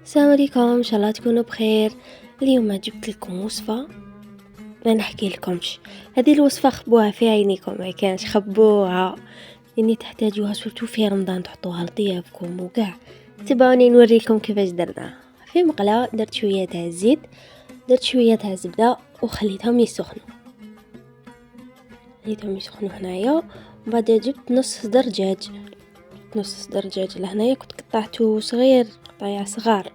السلام عليكم، ان شاء الله تكونوا بخير. اليوم جبت لكم وصفه ما نحكي لكمش. هذه الوصفه خبوها في عينيكم، ما كانش خبوها اني تحتاجوها سورتو في رمضان، تحطوها لضيافكم وكاع. تبعوني نوريكم كيفاش درنا. في مقله درت شويه تاع الزيت، درت شويه تاع الزبده وخليتهم يسخنوا. هنايا. وبعد جبت نص صدر دجاج لهنايا، كنت قطعته صغير، قطايع صغار،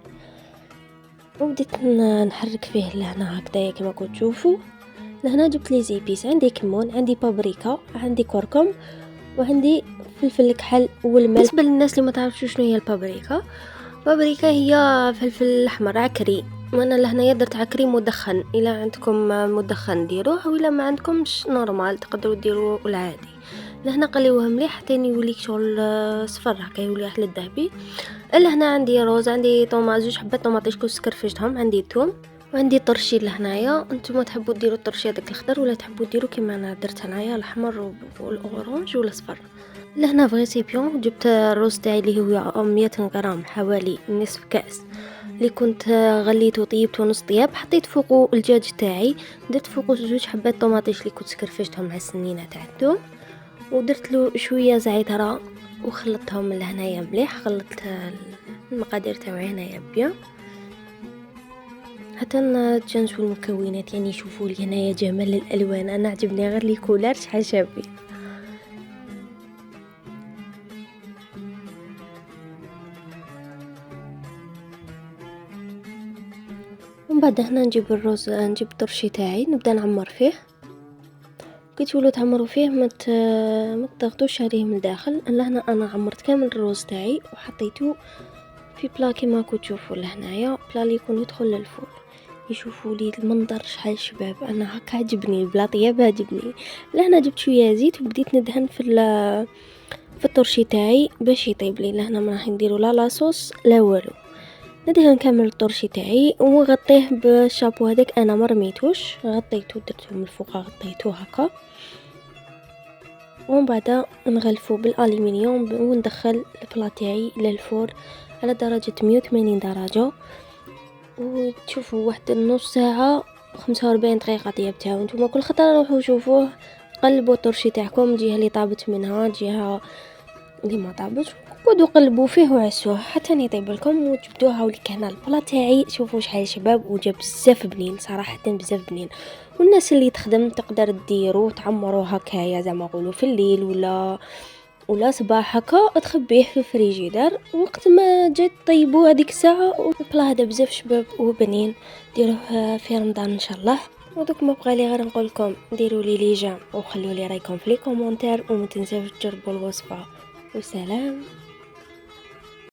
وبديت نحرك فيه لهنا هكذايا كما كنتوا تشوفوا. لهنا جبت لي زيبيس، عندي كمون، عندي بابريكا، عندي كركم، وعندي فلفل الكحل والملح. بالنسبه للناس اللي ما تعرفش شنو هي البابريكا هي فلفل احمر عكري، وانا لهنايا درت عكري مدخن. الى عندكم مدخن ديروه، ولا ما عندكمش نورمال تقدروا ديروا العادي. لهنا قليوه مليح حتى يوليك شغل صفر هكا، يولي احلى الذهبي. لهنا عندي روز، عندي طوماط، 2 حبات طوماطيش كنت سكرفجتهم، عندي ثوم، وعندي طرشي لهنايا. انتم تحبوا ديروا الطرشي هذاك الاخضر، ولا تحبوا ديروا كيما انا درت هنايا الاحمر والاورانج والاصفر. لهنا في ريسيبيون جبت الروز تاعي اللي هو 100 غرام، حوالي نصف كاس، اللي كنت غليته وطيبته نص طياب. حطيت فوقه الدجاج تاعي، درت فوقه 2 حبات طوماطيش اللي كنت سكرفجتهم مع السنينه تاع الثوم، ودرت له شويه زعتره وخلطتهم لهنايا مليح. خلطت المقادير تاعي هنايا بيان حتى تجنسوا المكونات. يعني شوفوا لي هنايا جمال الالوان، انا عجبني غير لي كولار شحال شابين. ومن بعد هنا نجيب الرز، نجيب الطرشي تاعي، نبدا نعمر فيه. كي تولوا تعمروا فيه ما تضغطوش عليه من الداخل. لهنا انا عمرت كامل الرز تاعي وحطيته في بلا كيما كنتوا تشوفوا لهنايا، بلا اللي يكون يدخل للفرن. يشوفوا لي المنظر شحال شباب، انا هكا عجبني بلا طياب عجبني. لهنا جبت شويه زيت وبديت ندهن في الطرشي تاعي باش يطيب لي. لهنا ما راح نديروا لا لاصوص لا والو، ندهن كامل الطرشي تاعي وغطيه بالشابو هذاك. انا ما رميتوش، غطيته، درته من الفوق، غطيته هكا. ومن بعد نغلفه بالالومنيوم وندخل البلا تاعي للفور على درجه 180 درجه، وتشوفوا واحد النص ساعه 45 دقيقه طياب تاعو. نتوما كل خطره روحوا شوفوه، قلبوا الطرشي تاعكم، جهه اللي طابت منها، جهه اللي ما طابتش، قعدوا قلبوا فيه وعسوه حتى يطيب لكم وتبدوها. ولك هنا البلا تاعي شوفوا شحال شباب، وجاب بزاف بنين صراحه، بزاف بنين. والناس اللي تخدم تقدر ديروا تعمروا هكايا زعما نقولوا في الليل ولا صباح هكا، تخبيه في الفريجيدار وقت ما جات طيبوا هذيك الساعه. والبلا هذا بزاف شباب وبنين، ديروه في رمضان ان شاء الله. ودوك ما بقى لي غير نقول لكم ديروا لي جيم وخلوا لي رايكم في لي كومونتير، وما تنساوش تجربوا الوصفه. وسلام.